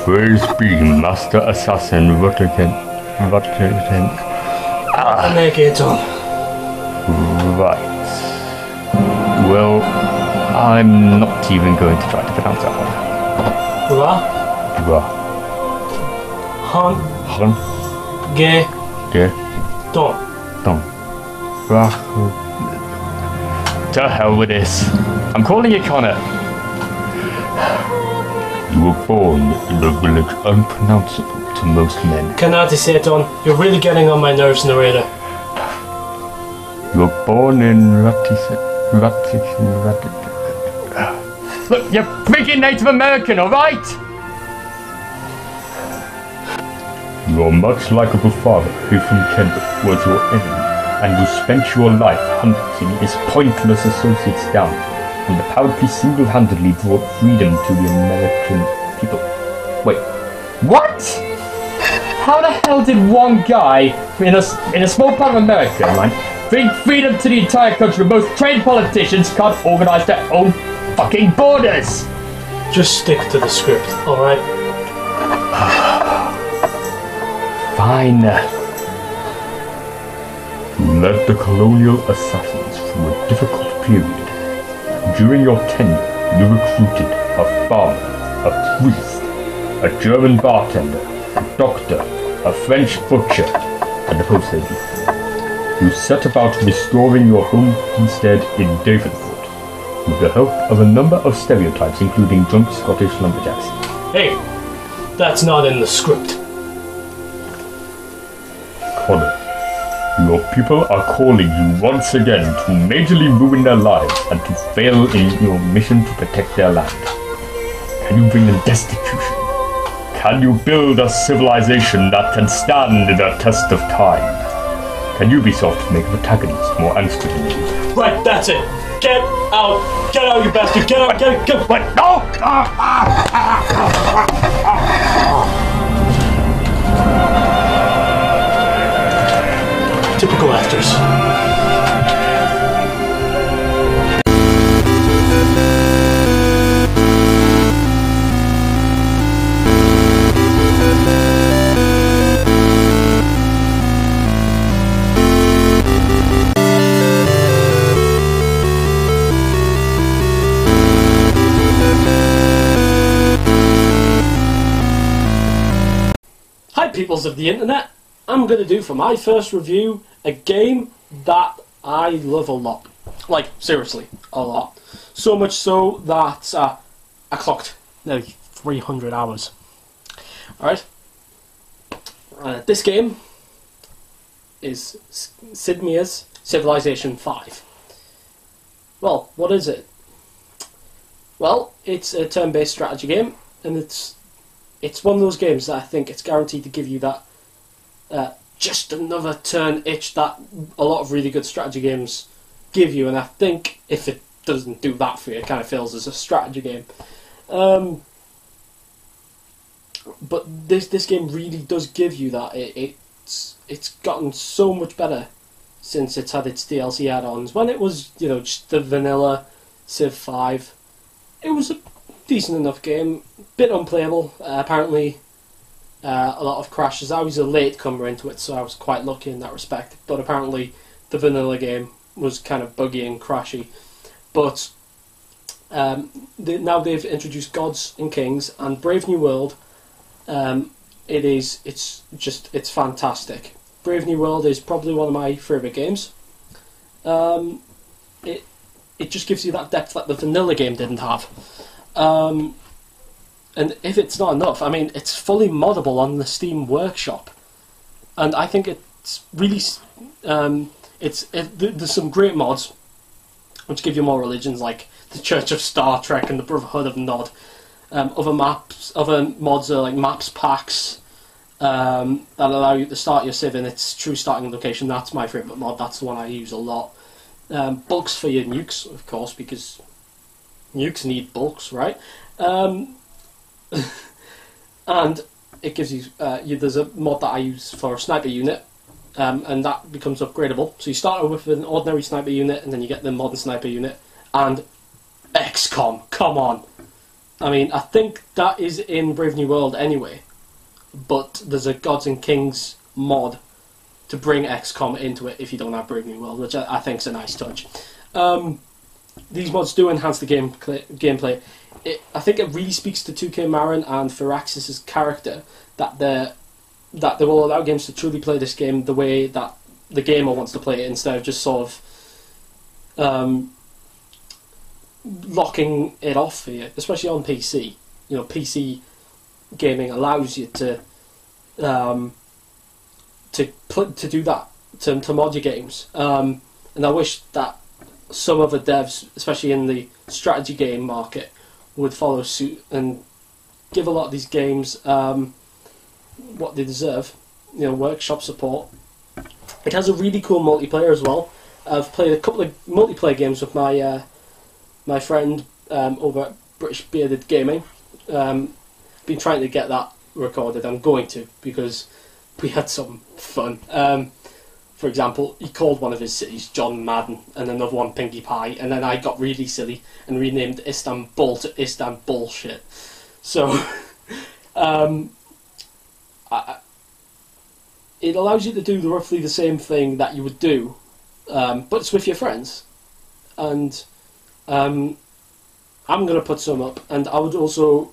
Praise be, Master Assassin Ruttigan. Make it on. Right. Well, I'm not even going to try to pronounce that one. Ra. Han. Ge. Don. To hell with this. I'm calling you Connor. You were born in a village unpronounceable to most men. Canati say it on. You're really getting on my nerves, narrator. You were born in Look, you're freaking Native American, alright? Your much likeable father, who from Kendrick was your enemy, and you spent your life hunting his pointless associates down, and apparently single-handedly brought freedom to the American people. Wait, what? How the hell did one guy in a small part of America, man, bring freedom to the entire country when most trained politicians can't organize their own fucking borders? Just stick to the script, alright? Fine. You led the colonial assassins through a difficult period. During your tenure, you recruited a farmer, a priest, a German bartender, a doctor, a French butcher, and a post agent. You set about restoring your homestead in Davenport, with the help of a number of stereotypes, including drunk Scottish lumberjacks. Hey, that's not in the script. Connor, your people are calling you once again to majorly ruin their lives and to fail in your mission to protect their land. Can you bring them destitution? Can you build a civilization that can stand the test of time? Can Ubisoft make protagonists more angst-ridden? Right, that's it. Get out, you bastard! Get out! What? No! Typical actors. Hi, peoples of the internet. I'm going to do for my first review a game that I love a lot. Like, seriously, a lot. So much so that I clocked nearly 300 hours. Alright? This game is Sid Meier's Civilization 5. Well, what is it? Well, it's a turn-based strategy game, and it's one of those games that I think it's guaranteed to give you that just another turn itch that a lot of really good strategy games give you, and I think if it doesn't do that for you, it kind of fails as a strategy game. But this game really does give you that. It's gotten so much better since it's had its DLC add-ons. When it was, just the vanilla Civ 5, it was a decent enough game, bit unplayable, apparently. A lot of crashes. I was a late comer into it, so I was quite lucky in that respect. But apparently, the vanilla game was kind of buggy and crashy. But now they've introduced Gods and Kings and Brave New World. It's fantastic. Brave New World is probably one of my favourite games. It just gives you that depth that the vanilla game didn't have. And if it's not enough, I mean, it's fully moddable on the Steam Workshop, and I think it's really there's some great mods which give you more religions, like the Church of Star Trek and the Brotherhood of Nod. Other mods are like maps packs that allow you to start your Civ in its true starting location. That's my favourite mod. That's the one I use a lot. Bulks for your nukes, of course, because nukes need bulks, right? And it gives you, there's a mod that I use for a sniper unit, and that becomes upgradable. So you start with an ordinary sniper unit, and then you get the modern sniper unit, and XCOM, come on. I mean, I think that is in Brave New World anyway, but there's a Gods and Kings mod to bring XCOM into it if you don't have Brave New World, which I think is a nice touch. These mods do enhance the gameplay. I think it really speaks to 2K Marin and Firaxis' character that they will allow games to truly play this game the way that the gamer wants to play it, instead of just sort of locking it off for you, especially on PC. You know, PC gaming allows you to do that, to mod your games. And I wish that some other devs, especially in the strategy game market, would follow suit and give a lot of these games what they deserve. You know, workshop support. It has a really cool multiplayer as well. I've played a couple of multiplayer games with my my friend over at British Bearded Gaming. Been trying to get that recorded. I'm going to, because we had some fun. For example, he called one of his cities John Madden and another one Pinkie Pie, and then I got really silly and renamed Istanbul to Istanbul shit. So it allows you to do roughly the same thing that you would do, but it's with your friends. And I'm going to put some up, and I would also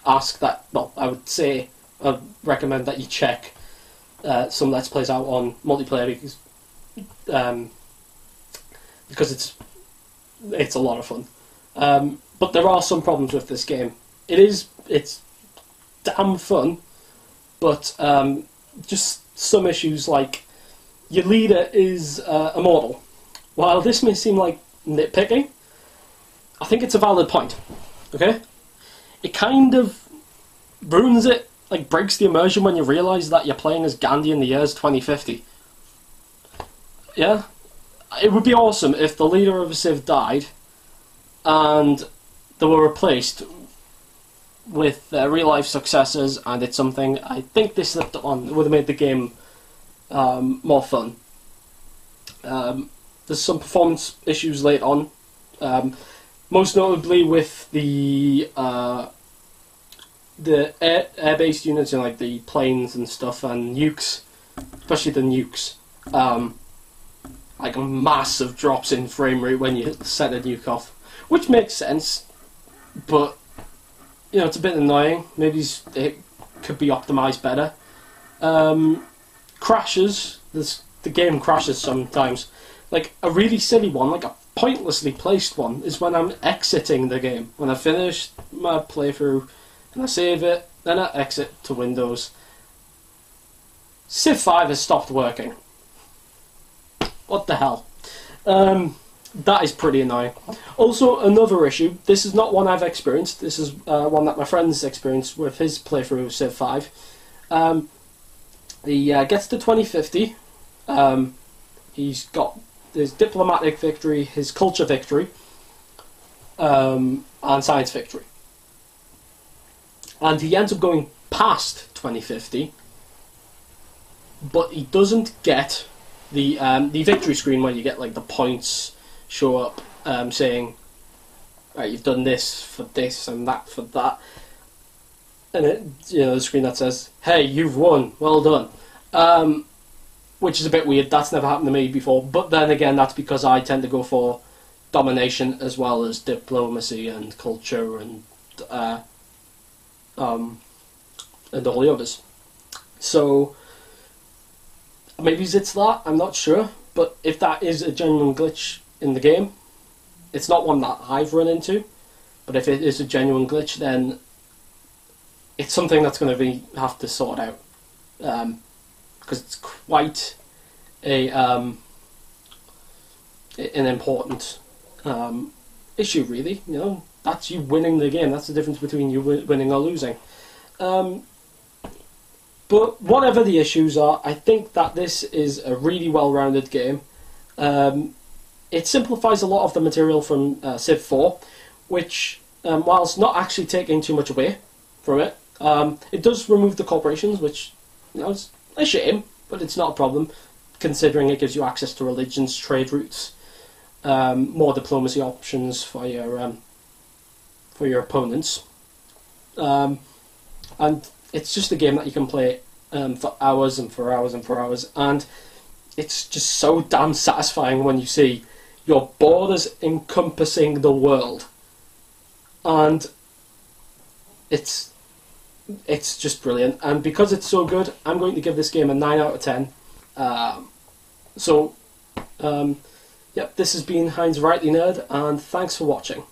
ask that, well, I would say, I'd recommend that you check some Let's Plays out on multiplayer, because it's a lot of fun. But there are some problems with this game. It's damn fun, but just some issues, like your leader is immortal. While this may seem like nitpicking, I think it's a valid point. Okay, it kind of ruins it. Like, breaks the immersion when you realise that you're playing as Gandhi in the years 2050. Yeah? It would be awesome if the leader of a Civ died and they were replaced with real-life successors, and it's something I think they slipped on. It would have made the game more fun. There's some performance issues late on. Most notably with the air-based units, you know, like the planes and stuff, and nukes, especially the nukes, like massive drops in frame rate when you set a nuke off, which makes sense, but you know, it's a bit annoying. Maybe it could be optimized better. Crashes. The game crashes sometimes. Like a really silly one, like a pointlessly placed one, is when I'm exiting the game. When I finish my playthrough and I save it, then I exit to Windows. Civ 5 has stopped working. What the hell? That is pretty annoying. Also, another issue, this is not one I've experienced, this is one that my friend's experienced with his playthrough of Civ 5. He gets to 2050, he's got his diplomatic victory, his culture victory, and science victory. And he ends up going past 2050, but he doesn't get the victory screen where you get like the points show up saying, right, you've done this for this and that for that, and it, you know, the screen that says, hey, you've won, well done, which is a bit weird. That's never happened to me before, but then again, that's because I tend to go for domination as well as diplomacy and culture and all the others. So maybe it's that, I'm not sure, but if that is a genuine glitch in the game, it's not one that I've run into, but if it is a genuine glitch, then it's something that's going to have to sort out, because it's quite an important issue, really. You know, that's you winning the game. That's the difference between you winning or losing. But whatever the issues are, I think that this is a really well-rounded game. It simplifies a lot of the material from Civ 4, which, whilst not actually taking too much away from it, it does remove the corporations, which, you know, is a shame, but it's not a problem, considering it gives you access to religions, trade routes, more diplomacy options for your for your opponents. And it's just a game that you can play for hours and for hours and for hours, and it's just so damn satisfying when you see your borders encompassing the world, and it's just brilliant. And because it's so good, I'm going to give this game a 9 out of 10. Yep, this has been HeinzVarietyNerd, and thanks for watching.